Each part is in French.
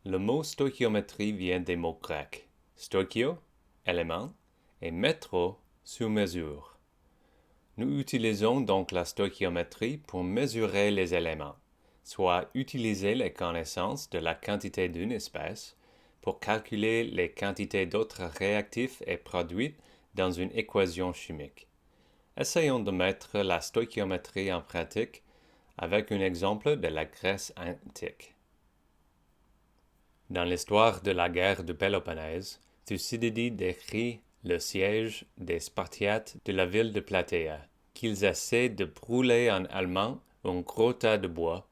Le mot stoichiométrie vient des mots grecs stoichio, élément, et métro, sous-mesure. Nous utilisons donc la stoichiométrie pour mesurer les éléments, soit utiliser les connaissances de la quantité d'une espèce pour calculer les quantités d'autres réactifs et produits dans une équation chimique. Essayons de mettre la stoichiométrie en pratique avec un exemple de la Grèce antique. Dans l'histoire de la guerre de Péloponnèse, Thucydide décrit le siège des Spartiates de la ville de Platéa, qu'ils essaient de brûler en allemand un gros tas de bois,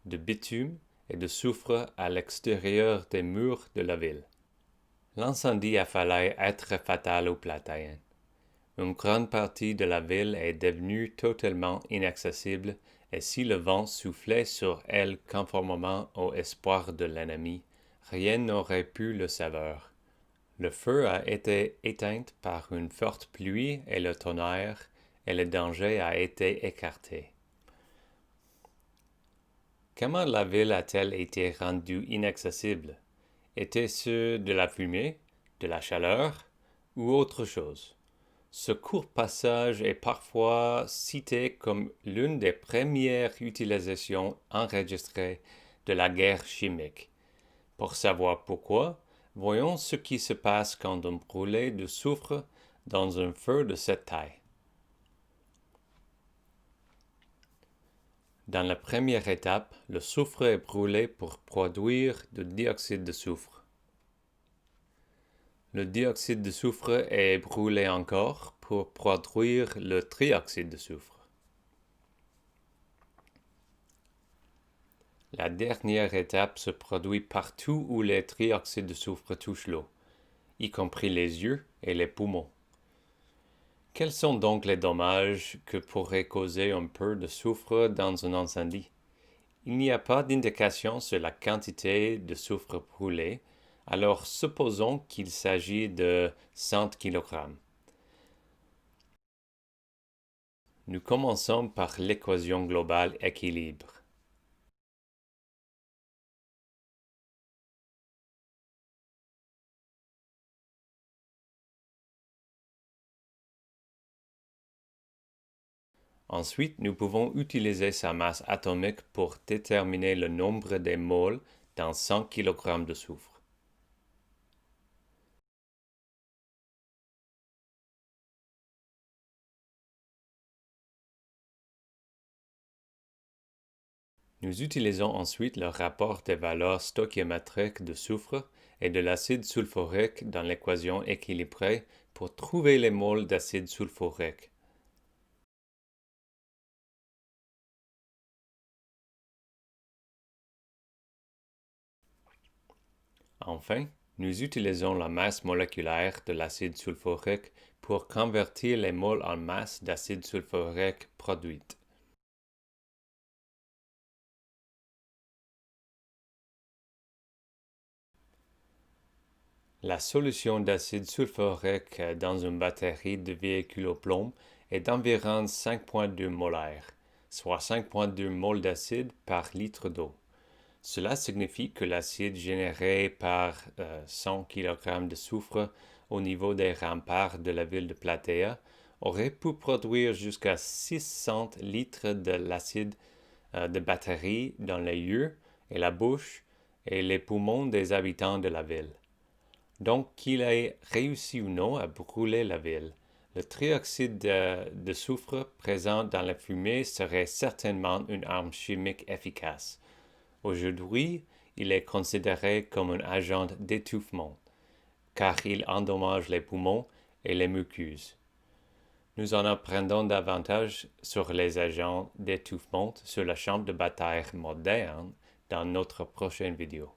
de bitume et de soufre à l'extérieur des murs de la ville. L'incendie a failli être fatal aux Platéens. Une grande partie de la ville est devenue totalement inaccessible et si le vent soufflait sur elle conformément au espoir de l'ennemi, rien n'aurait pu le savoir. Le feu a été éteint par une forte pluie et le tonnerre, et le danger a été écarté. Comment la ville a-t-elle été rendue inaccessible? Était-ce de la fumée, de la chaleur ou autre chose? Ce court passage est parfois cité comme l'une des premières utilisations enregistrées de la guerre chimique. Pour savoir pourquoi, voyons ce qui se passe quand on brûle du soufre dans un feu de cette taille. Dans la première étape, le soufre est brûlé pour produire du dioxyde de soufre. Le dioxyde de soufre est brûlé encore pour produire le trioxyde de soufre. La dernière étape se produit partout où les trioxydes de soufre touchent l'eau, y compris les yeux et les poumons. Quels sont donc les dommages que pourrait causer un peu de soufre dans un incendie? Il n'y a pas d'indication sur la quantité de soufre brûlé, alors supposons qu'il s'agit de 100 kg. Nous commençons par l'équation globale équilibre. Ensuite, nous pouvons utiliser sa masse atomique pour déterminer le nombre des moles dans 100 kg de soufre. Nous utilisons ensuite le rapport des valeurs stoichiométriques de soufre et de l'acide sulfurique dans l'équation équilibrée pour trouver les moles d'acide sulfurique. Enfin, nous utilisons la masse moléculaire de l'acide sulfurique pour convertir les moles en masse d'acide sulfurique produite. La solution d'acide sulfurique dans une batterie de véhicule au plomb est d'environ 5,2 molaires, soit 5,2 moles d'acide par litre d'eau. Cela signifie que l'acide généré par 100 kg de soufre au niveau des remparts de la ville de Platéa aurait pu produire jusqu'à 600 litres de l'acide de batterie dans les yeux et la bouche et les poumons des habitants de la ville. Donc, qu'il ait réussi ou non à brûler la ville, le trioxyde de soufre présent dans la fumée serait certainement une arme chimique efficace. Aujourd'hui, il est considéré comme un agent d'étouffement, car il endommage les poumons et les muqueuses. Nous en apprendrons davantage sur les agents d'étouffement sur la chambre de bataille moderne dans notre prochaine vidéo.